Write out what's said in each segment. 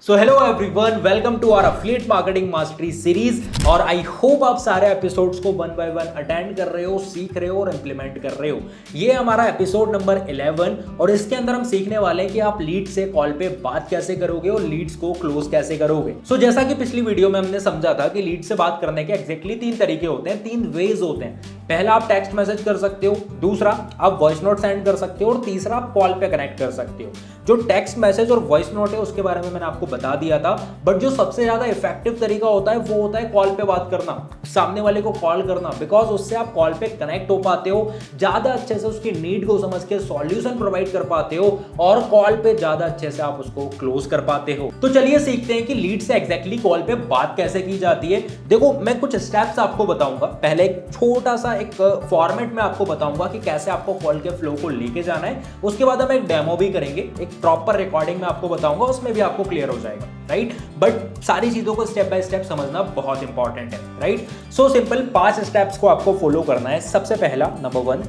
So hello everyone, welcome to our affiliate marketing mastery series. और I hope आप सारे episodes को one by one attend कर रहे हो, सीख रहे हो और इंप्लीमेंट कर रहे हो। ये हमारा एपिसोड नंबर 11 और इसके अंदर हम सीखने वाले हैं कि आप लीड से कॉल पे बात कैसे करोगे और लीड्स को क्लोज कैसे करोगे। सो जैसा कि पिछली वीडियो में हमने समझा था कि लीड से बात करने के एग्जैक्टली 3 तरीके होते हैं, 3 वेज होते हैं। पहला, आप टेक्स्ट मैसेज कर सकते हो, दूसरा आप वॉइस नोट सेंड कर सकते हो और तीसरा आप कॉल पे कनेक्ट कर सकते हो। जो टेक्स्ट मैसेज और वॉइस नोट है उसके बारे में मैंने आपको बता दिया था, बट जो सबसे ज्यादा इफेक्टिव तरीका होता है वो होता है कॉल पे बात करना, सामने वाले को कॉल करना, बिकॉज उससे आप कॉल पे कनेक्ट हो पाते हो, ज्यादा अच्छे से उसकी नीड को समझ के सॉल्यूशन प्रोवाइड कर पाते हो और कॉल पे ज्यादा अच्छे से आप उसको क्लोज कर पाते हो। तो चलिए सीखते हैं कि लीड से एग्जैक्टली कॉल पे बात कैसे की जाती है। देखो, मैं कुछ स्टेप्स आपको बताऊंगा। पहले एक छोटा सा एक फॉर्मेट में आपको बताऊंगा कि कैसे आपको कॉल के फ्लो को लेके जाना है। उसके बाद हम एक डेमो भी करेंगे, एक प्रॉपर रिकॉर्डिंग में आपको बताऊंगा, उसमें भी आपको क्लियर हो जाएगा, राइट। बट सारी चीजों को स्टेप बाय स्टेप समझना बहुत इंपॉर्टेंट है, राइट। सो सिंपल 5 स्टेप्स को आपको फॉलो करना है। सबसे पहला, नंबर 1,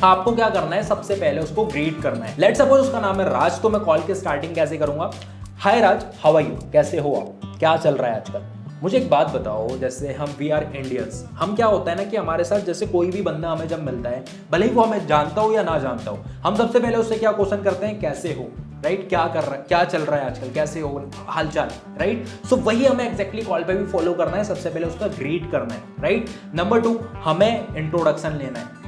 आपको क्या करना है, सबसे पहले उसको ग्रीट करना है। लेट्स सपोज उसका नाम है राज, तो मैं कॉल की स्टार्टिंग कैसे करूंगा? हाय राज, हाउ आर यू, कैसे हो आप, क्या चल रहा है आजकल? मुझे एक बात बताओ, जैसे हम वी आर इंडियंस, हम क्या होता है ना कि हमारे साथ जैसे कोई भी बंदा हमें जब मिलता है, भले ही वो हमें जानता हो या ना जानता हो, हम सबसे पहले उससे क्या क्वेश्चन करते हैं, कैसे हो, राइट, क्या कर रहा है, क्या चल रहा है आजकल, कैसे हो, हालचाल, राइट। सो वही हमें एग्जैक्टली कॉल पे भी फॉलो करना है, सबसे पहले उसका ग्रीट करना है, राइट। नंबर 2, हमें इंट्रोडक्शन लेना है,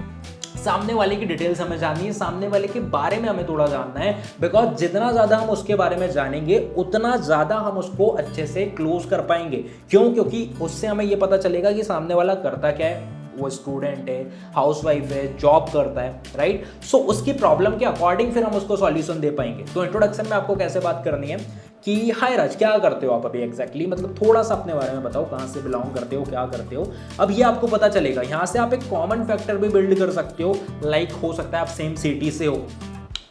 सामने वाले की डिटेल्स हमें जाननी है, सामने वाले के बारे में हमें थोड़ा जानना है, बिकॉज जितना ज्यादा हम उसके बारे में जानेंगे उतना ज्यादा हम उसको अच्छे से क्लोज कर पाएंगे। क्यों? क्योंकि उससे हमें ये पता चलेगा कि सामने वाला करता क्या है, वो स्टूडेंट है, हाउसवाइफ है, जॉब करता है, राइट। सो उसकी प्रॉब्लम के अकॉर्डिंग फिर हम उसको सॉल्यूशन दे पाएंगे। तो इंट्रोडक्शन में आपको कैसे बात करनी है कि हाय राज, क्या करते हो आप अभी एग्जैक्टली, मतलब थोड़ा सा अपने बारे में बताओ, कहाँ से बिलोंग करते हो, क्या करते हो। अब ये आपको पता चलेगा। यहाँ से आप एक कॉमन फैक्टर भी बिल्ड कर सकते हो, लाइक हो सकता है आप सेम सिटी से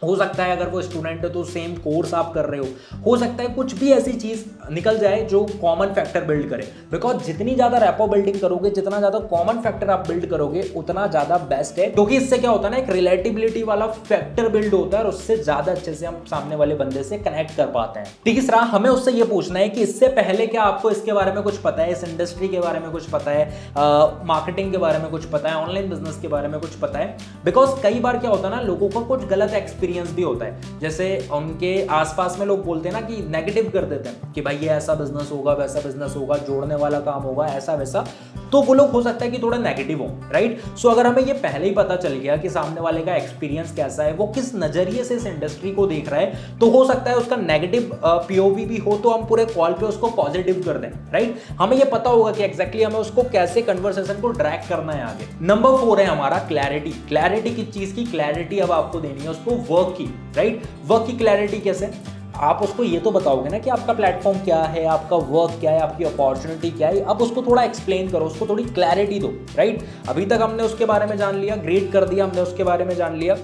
हो सकता है अगर वो स्टूडेंट है तो सेम कोर्स आप कर रहे हो सकता है कुछ भी ऐसी चीज निकल जाए जो कॉमन फैक्टर बिल्ड करे। बिकॉज जितनी ज्यादा रैपो बिल्डिंग करोगे, जितना ज्यादा कॉमन फैक्टर आप बिल्ड करोगे, उतना ज्यादा बेस्ट है। क्योंकि इससे क्या होता है ना, एक रिलेटिबिलिटी वाला फैक्टर बिल्ड होता है और उससे ज्यादा अच्छे से हम सामने वाले बंदे से कनेक्ट कर पाते हैं। तीसरा, हमें उससे ये पूछना है कि इससे पहले क्या आपको इसके बारे में कुछ पता है, इस इंडस्ट्री के बारे में कुछ पता है, मार्केटिंग के बारे में कुछ पता है, ऑनलाइन बिजनेस के बारे में कुछ पता है। बिकॉज कई बार क्या होता है ना, लोगों को कुछ गलत एक्सपीरियंस भी होता है। जैसे उनके आसपास में लोग बोलते हैं ना कि नेगेटिव कर देते हैं कि भाई ये ऐसा बिजनेस होगा, वैसा बिजनेस होगा, जोड़ने वाला काम होगा, ऐसा वैसा, तो वो लोग हो सकता है कि थोड़ा नेगेटिव हो, राइट। सो अगर हमें ये पहले ही पता चल गया कि सामने वाले का एक्सपीरियंस कैसा है, वो किस नजरिए से इस इंडस्ट्री को देख रहा है, तो हो सकता है उसका नेगेटिव पीओवी भी हो तो हम पूरे कॉल पे उसको पॉजिटिव कर दें, राइट। हमें ये पता होगा कि एग्जैक्टली हमें उसको कैसे कन्वर्सेशन को ड्रैग करना है आगे। नंबर 4 है हमारा क्लैरिटी। क्लैरिटी किस चीज की? क्लैरिटी अब आपको देनी है उसको वर्क की, राइट। वर्क की क्लैरिटी कैसे? आप उसको ये तो बताओगे ना कि आपका प्लेटफॉर्म क्या है, आपका वर्क क्या है, आपकी अपॉर्चुनिटी क्या है। अब उसको थोड़ा एक्सप्लेन करो, उसको थोड़ी क्लैरिटी दो, राइट। अभी तक हमने उसके बारे में जान लिया, ग्रेड कर दिया, हमने उसके बारे में जान लिया,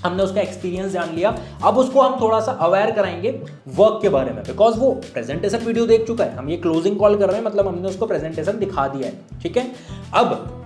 हमने उसका एक्सपीरियंस जान लिया। अब उसको हम थोड़ा सा अवेयर कराएंगे वर्क के बारे में, बिकॉज वो प्रेजेंटेशन वीडियो देख चुका है। हम ये क्लोजिंग कॉल कर रहे हैं, मतलब हमने उसको प्रेजेंटेशन दिखा दिया है, ठीक है। अब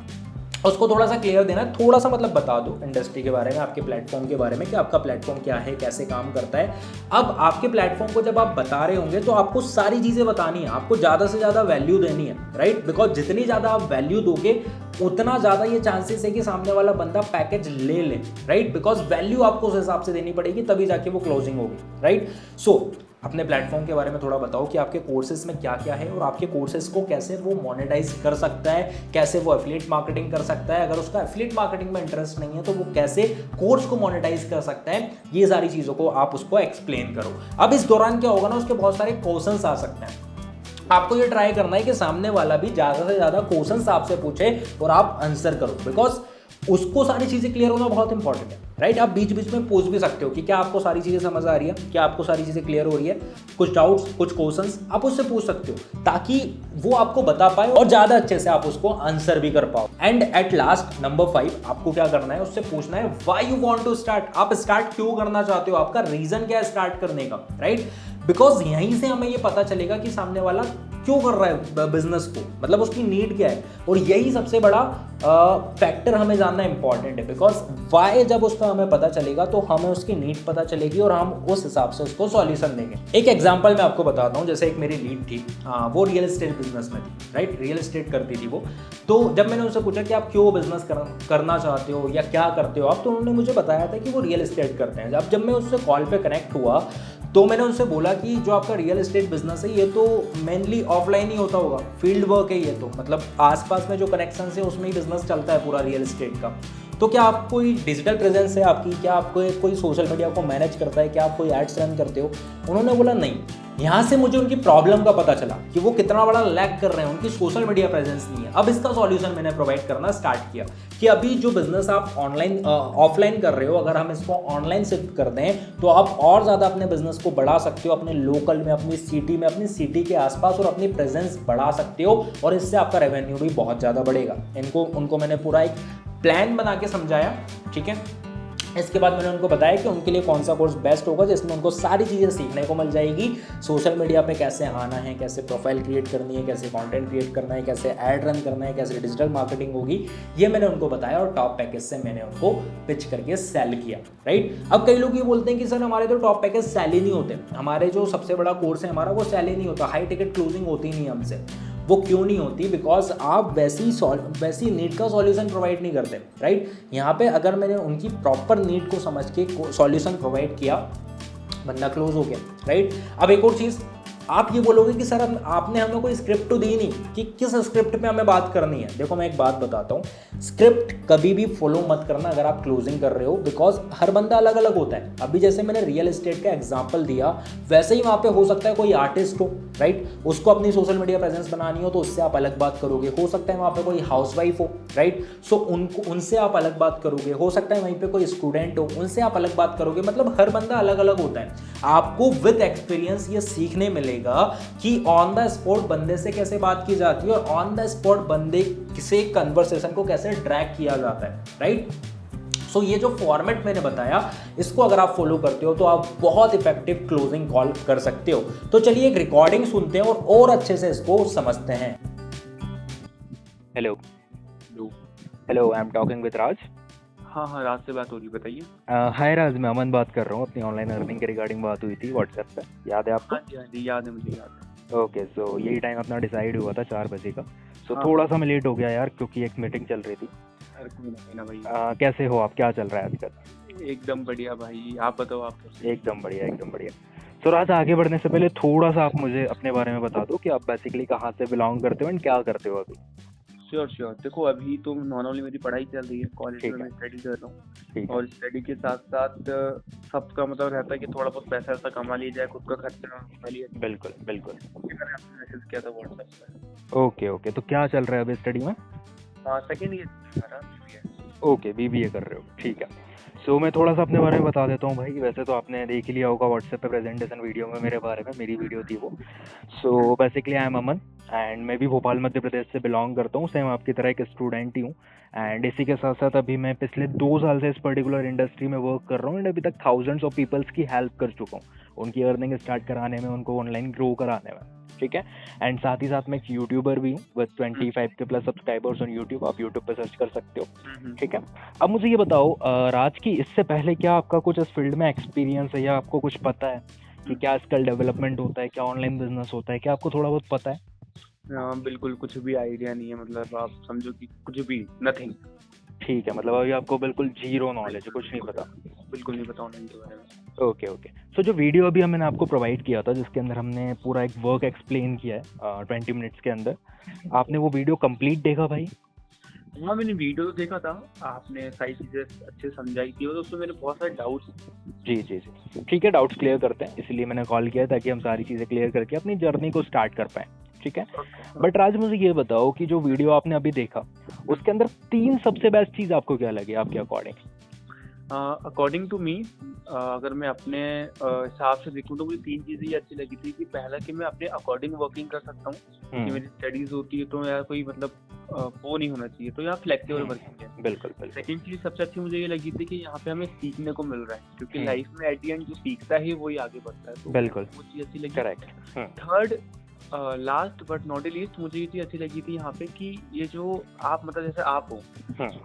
उसको थोड़ा सा क्लियर देना है, थोड़ा सा मतलब बता दो इंडस्ट्री के बारे में, आपके प्लेटफॉर्म के बारे में कि आपका प्लेटफॉर्म क्या है, कैसे काम करता है। अब आपके प्लेटफॉर्म को जब आप बता रहे होंगे तो आपको सारी चीजें बतानी है, आपको ज्यादा से ज्यादा वैल्यू देनी है, राइट। बिकॉज जितनी ज्यादा आप वैल्यू दोगे उतना ज्यादा ये चांसेस है कि सामने वाला बंदा पैकेज ले ले, राइट। बिकॉज वैल्यू आपको उस हिसाब से देनी पड़ेगी, तभी जाके वो क्लोजिंग होगी, राइट। सो अपने प्लेटफॉर्म के बारे में थोड़ा बताओ कि आपके कोर्सेज में क्या क्या है और आपके कोर्सेज को कैसे वो मोनेटाइज कर सकता है, कैसे वो एफिलिएट मार्केटिंग कर सकता है। अगर उसका एफिलिएट मार्केटिंग में इंटरेस्ट नहीं है तो वो कैसे कोर्स को मोनेटाइज कर सकता है। ये सारी चीज़ों को आप उसको एक्सप्लेन करो। अब इस दौरान क्या होगा ना, उसके बहुत सारे क्वेश्चंस आ सकते हैं। आपको ये ट्राई करना है कि सामने वाला भी ज़्यादा से ज़्यादा क्वेश्चंस आपसे पूछे और आप आंसर करो, बिकॉज उसको सारी चीजें क्लियर होना बहुत इंपॉर्टेंट है, राइट। आप बीच बीच में पूछ भी सकते हो कि क्या आपको सारी चीजें समझ आ रही है, क्या आपको सारी चीजें क्लियर हो रही है, कुछ डाउट्स, कुछ क्वेश्चंस आप उससे पूछ सकते हो, ताकि वो आपको बता पाए और ज्यादा अच्छे से आप उसको आंसर भी कर पाओ। एंड एट लास्ट, नंबर 5, आपको क्या करना है, उससे पूछना है why you want to start. आप स्टार्ट क्यों करना चाहते हो, आपका रीजन क्या है स्टार्ट करने का, राइट। बिकॉज यहीं से हमें ये पता चलेगा कि सामने वाला क्यों कर रहा है बिजनेस को, मतलब उसकी नीड क्या है। और यही सबसे बड़ा फैक्टर हमें जानना इंपॉर्टेंट है, बिकॉज वाई जब उसका हमें पता चलेगा तो हमें उसकी नीड पता चलेगी और हम उस हिसाब से उसको सॉल्यूशन देंगे। एक एग्जांपल मैं आपको बताता हूँ, जैसे एक मेरी लीड थी, वो रियल एस्टेट बिजनेस में थी, राइट, रियल एस्टेट करती थी वो। तो जब मैंने उनसे पूछा कि आप क्यों बिजनेस करना चाहते हो या क्या करते हो आप, तो उन्होंने मुझे बताया था कि वो रियल एस्टेट करते हैं। जब मैं उससे कॉल पे कनेक्ट हुआ तो मैंने उनसे बोला कि जो आपका रियल एस्टेट बिजनेस है ये तो मेनली ऑफलाइन ही होता होगा, फील्ड वर्क है ये तो, मतलब आसपास में जो कनेक्शन है उसमें ही बिजनेस चलता है पूरा रियल एस्टेट का। तो क्या आप कोई डिजिटल प्रेजेंस है आपकी, क्या आपको कोई सोशल मीडिया को मैनेज करता है, क्या आप कोई एड्स रन करते हो? उन्होंने बोला नहीं। यहाँ से मुझे उनकी प्रॉब्लम का पता चला कि वो कितना बड़ा लैग कर रहे हैं, उनकी सोशल मीडिया प्रेजेंस नहीं है। अब इसका सॉल्यूशन मैंने प्रोवाइड करना स्टार्ट किया कि अभी जो बिजनेस आप ऑनलाइन ऑफलाइन कर रहे हो, अगर हम इसको ऑनलाइन शिफ्ट कर दें तो आप और ज़्यादा अपने बिजनेस को बढ़ा सकते हो, अपने लोकल में, अपनी सिटी में, अपनी सिटी के आसपास, और अपनी प्रेजेंस बढ़ा सकते हो, और इससे आपका रेवेन्यू भी बहुत ज़्यादा बढ़ेगा। उनको मैंने पूरा एक प्लान बना के समझाया, ठीक है। इसके बाद मैंने उनको बताया कि उनके लिए कौन सा कोर्स बेस्ट होगा जिसमें उनको सारी चीज़ें सीखने को मिल जाएगी। सोशल मीडिया पे कैसे आना है, कैसे प्रोफाइल क्रिएट करनी है, कैसे कंटेंट क्रिएट करना है, कैसे ऐड रन करना है, कैसे डिजिटल मार्केटिंग होगी, ये मैंने उनको बताया और टॉप पैकेज से मैंने उनको पिच करके सेल किया, राइट। अब कई लोग ये बोलते हैं कि सर हमारे तो टॉप पैकेज सेल ही नहीं होते, हमारे जो सबसे बड़ा कोर्स है हमारा वो सेल ही नहीं होता, हाई टिकट क्लोजिंग होती नहीं हमसे। वो क्यों नहीं होती? बिकॉज आप वैसी नीड का सॉल्यूशन प्रोवाइड नहीं करते, राइट। यहाँ पे अगर मैंने उनकी प्रॉपर नीड को समझ के सॉल्यूशन प्रोवाइड किया, बंदा क्लोज हो गया, राइट। अब एक और चीज़, आप ये बोलोगे कि सर आपने हमें कोई स्क्रिप्ट तो दी नहीं कि किस स्क्रिप्ट पे हमें बात करनी है। देखो मैं एक बात बताता हूँ, स्क्रिप्ट कभी भी फॉलो मत करना अगर आप क्लोजिंग कर रहे हो, बिकॉज हर बंदा अलग अलग होता है। अभी जैसे मैंने रियल एस्टेट का एग्जांपल दिया, वैसे ही वहाँ पे हो सकता है कोई आर्टिस्ट हो, राइट, उसको अपनी सोशल मीडिया प्रेजेंस बनानी हो तो उससे आप अलग बात करोगे। हो सकता है वहाँ पे कोई हाउसवाइफ हो, राइट, सो उनसे आप अलग बात करोगे। हो सकता है वहीं पे कोई स्टूडेंट हो, उनसे आप अलग बात करोगे। मतलब हर बंदा अलग अलग होता है। आपको विद एक्सपीरियंस ये सीखने मिलेगा कि ऑन द स्पॉट बंदे से कैसे बात की जाती है और ऑन द स्पॉट बंदे से कन्वर्सेशन को कैसे ड्रैग किया जाता है, राइट। सो ये जो फॉर्मेट मैंने बताया, इसको अगर आप फॉलो करते हो तो आप बहुत इफेक्टिव क्लोजिंग कॉल कर सकते हो। तो चलिए एक रिकॉर्डिंग सुनते हैं और अच्छे से इसको समझते हैं। Hello hello, I am talking with Raj. हाँ राज से बात हो रही, बताइए। हाय राज, मैं अमन बात कर रहा हूँ। अपनी ऑनलाइन अर्निंग के रिगार्डिंग बात हुई थी व्हाट्सएप पे, याद है आपको? हाँ जी याद है, मुझे याद है। ओके, सो यही टाइम अपना डिसाइड हुआ था 4 बजे का। सो हाँ। थोड़ा सा मैं लेट हो गया यार, क्योंकि एक मीटिंग चल रही थी। अरे कोई ना भाई। कैसे हो आप, क्या चल रहा है आजकल? एकदम बढ़िया भाई, आप बताओ आप कैसे? एकदम बढ़िया, एकदम बढ़िया। सो राज, आगे बढ़ने से पहले थोड़ा सा आप मुझे अपने बारे में बता दो कि आप बेसिकली कहाँ से बिलोंग करते हो एंड क्या करते हो अभी। श्योर। देखो अभी तो नॉर्मली मेरी पढ़ाई चल रही है, कॉलेज ठीक में है। मैं स्टडी कर रहा हूँ, ठीक है। और स्टडी के साथ साथ सबका मतलब रहता है कि थोड़ा बहुत पैसा ऐसा कमा लिया जाए, खुद का खर्चा कमा लिया जाए। बिल्कुल बिल्कुल। मैंने आपको मैसेज किया था व्हाट्सएप पे। ओके, तो क्या चल रहा है अभी स्टडी में? Second year. ओके, बीबीए कर रहे हो, ठीक है। सो मैं थोड़ा सा अपने बारे में बता देता हूँ भाई। वैसे तो आपने देख ही लिया होगा व्हाट्सएप पे प्रेजेंटेशन वीडियो में मेरे बारे में, मेरी वीडियो थी वो। So basically I am Aman and मैं भी भोपाल मध्य प्रदेश से बिलोंग करता हूँ। सेम आपकी तरह एक स्टूडेंट ही हूँ एंड इसी के साथ साथ अभी मैं पिछले 2 साल से इस पर्टिकुलर इंडस्ट्री में वर्क कर रहा हूँ एंड अभी तक थाउजेंड्स ऑफ पीपल्स की हेल्प कर चुका हूँ, उनकी अर्निंग स्टार्ट कराने में, उनको ऑनलाइन ग्रो कराने में, ठीक है। एंड साथ ही साथ मैं एक यूट्यूबर भी हूँ विद 25 के प्लस सब्सक्राइबर्स ऑन यूट्यूब। आप यूट्यूब पे सर्च कर सकते हो, ठीक है। अब मुझे ये बताओ राज की, इससे पहले क्या आपका कुछ इस फील्ड में एक्सपीरियंस है या आपको कुछ पता है कि क्या स्किल डेवलपमेंट होता है, क्या ऑनलाइन बिजनेस होता है, क्या आपको थोड़ा बहुत पता है? बिल्कुल कुछ भी आइडिया नहीं है, मतलब आप समझो कि कुछ भी नथिंग। ठीक है, मतलब अभी आपको बिल्कुल जीरो नॉलेज है, कुछ नहीं पता? बिल्कुल नहीं पता ऑनलाइन के बारे में। ओके। सो जो वीडियो अभी मैंने आपको प्रोवाइड किया था, जिसके अंदर हमने पूरा एक वर्क एक्सप्लेन किया है 20 मिनट्स के अंदर, आपने वो वीडियो कंप्लीट देखा भाई? हाँ मैंने वीडियो तो देखा था, आपने सारी चीज़ें अच्छे समझाई थी और उसमें मेरे बहुत सारे डाउट्स। जी, ठीक है, डाउट्स क्लियर करते हैं, इसलिए मैंने कॉल किया ताकि हम सारी चीज़ें क्लियर करके अपनी जर्नी को स्टार्ट कर पाएँ, ठीक है। बट राज मुझे ये बताओ कि जो वीडियो आपने अभी देखा उसके अंदर 3 सबसे बेस्ट चीज़ आपको क्या लगी आपके अकॉर्डिंग? अकॉर्डिंग टू मी, अगर मैं अपने हिसाब से देखूँ तो मुझे 3 चीज़ें ये अच्छी लगी थी कि पहला कि मैं अपने अकॉर्डिंग वर्किंग कर सकता हूँ, कि मेरी स्टडीज होती है तो यार कोई मतलब वो नहीं होना चाहिए, तो यहाँ फ्लेक्सिबल वर्किंग है। बिल्कुल। सेकंड चीज़ सबसे अच्छी मुझे ये लगी थी कि यहाँ पे हमें सीखने को मिल रहा है, क्योंकि लाइफ में एट द एंड जो सीखता है वही आगे बढ़ता है, तो बिल्कुल, वो चीज़ अच्छी लगी। Correct. Third, last but not least मुझे ये चीज़ अच्छी लगी थी यहाँ पे कि ये जो आप मतलब जैसे आप हो,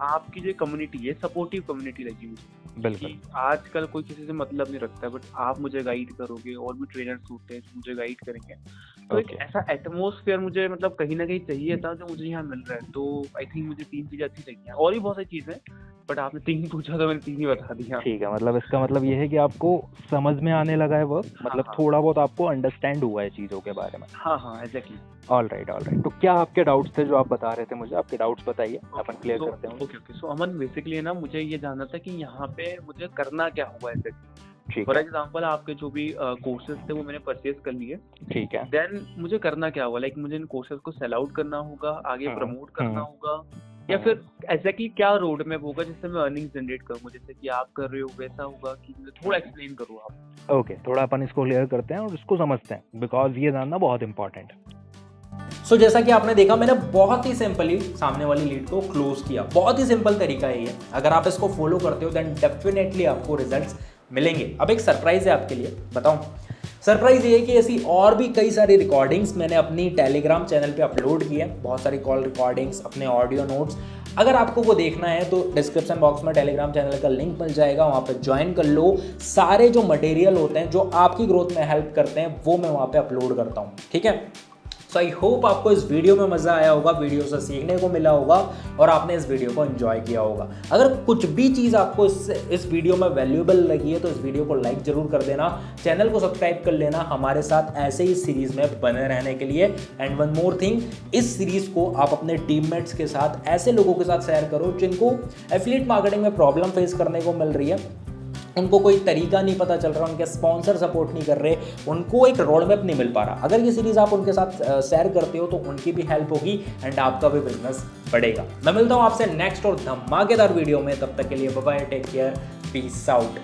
आपकी जो कम्युनिटी है सपोर्टिव कम्युनिटी लगी मुझे। बिल्कुल। कि आजकल कोई किसी से मतलब नहीं रखता है, बट आप मुझे गाइड करोगे और भी ट्रेनर्स होते हैं जो मुझे गाइड करेंगे। तो एक Okay. ऐसा एटमोसफेयर मुझे मतलब कहीं ना कहीं चाहिए था जो मुझे यहाँ मिल रहा है। तो आई थिंक मुझे 3 चीज़ें अच्छी लगी हैं, और भी बहुत सारी चीज़ें, बट आपने 3 पूछा तो मैंने 3 ही बता दिया। ठीक है, मतलब इसका मतलब ये है कि आपको समझ में आने लगा है वर्क, मतलब हाँ। थोड़ा बहुत आपको अंडरस्टैंड हुआ है चीज़ों के बारे में। हाँ, exactly. All right, all right. तो क्या आपके डाउट्स थे जो आप बता रहे थे मुझे? आपके डाउट्स बताइए, अपन क्लियर करते हैं। ओके। सो अमन, बेसिकली ना मुझे ये जानना था कि यहाँ पे मुझे करना क्या होगा ऐसे। ठीक फॉर है, एग्जाम्पल आपके जो भी कोर्सेज थे वो मैंने परचेज कर लिए। ठीक है। देन मुझे करना क्या होगा? लाइक मुझे इन कोर्सेज को सेल आउट करना होगा, आगे प्रमोट करना होगा, या फिर एग्जैक्टली क्या रोड मैप होगा जिससे मैं अर्निंग जनरेट करूँ? जैसे कि आप कर रहे हो वैसा होगा कि मुझे थोड़ा एक्सप्लेन करो आप। ओके, थोड़ा अपन इसको क्लियर करते हैं और इसको समझते हैं, बिकॉज ये जानना बहुत इंपॉर्टेंट है। सो जैसा कि आपने देखा, मैंने बहुत ही सिंपली सामने वाली लीड को क्लोज किया। बहुत ही सिंपल तरीका है ये। अगर आप इसको फॉलो करते हो देन डेफिनेटली आपको रिजल्ट्स मिलेंगे। अब एक सरप्राइज है आपके लिए, बताऊं? सरप्राइज ये है कि ऐसी और भी कई सारी रिकॉर्डिंग्स मैंने अपनी टेलीग्राम चैनल पे अपलोड की है। बहुत सारी कॉल रिकॉर्डिंग्स, अपने ऑडियो नोट्स। अगर आपको वो देखना है तो डिस्क्रिप्शन बॉक्स में टेलीग्राम चैनल का लिंक मिल जाएगा, वहाँ पे ज्वाइन कर लो। सारे जो मटेरियल होते हैं जो आपकी ग्रोथ में हेल्प करते हैं वो मैं वहाँ पे अपलोड करता हूँ, ठीक है? सो आई होप आपको इस वीडियो में मज़ा आया होगा, वीडियो से सीखने को मिला होगा और आपने इस वीडियो को एंजॉय किया होगा। अगर कुछ भी चीज़ आपको इस वीडियो में वैल्यूएबल लगी है तो इस वीडियो को लाइक जरूर कर देना, चैनल को सब्सक्राइब कर लेना हमारे साथ ऐसे ही सीरीज़ में बने रहने के लिए। एंड वन मोर थिंग, इस सीरीज़ को आप अपने टीममेट्स के साथ, ऐसे लोगों के साथ शेयर करो जिनको एफिलिएट मार्केटिंग में प्रॉब्लम फेस करने को मिल रही है, उनको कोई तरीका नहीं पता चल रहा, उनके स्पॉन्सर सपोर्ट नहीं कर रहे, उनको एक रोड मैप नहीं मिल पा रहा। अगर ये सीरीज़ आप उनके साथ शेयर करते हो तो उनकी भी हेल्प होगी एंड आपका भी बिजनेस बढ़ेगा। मैं मिलता हूँ आपसे नेक्स्ट और धमाकेदार वीडियो में, तब तक के लिए bye bye, take care, peace out.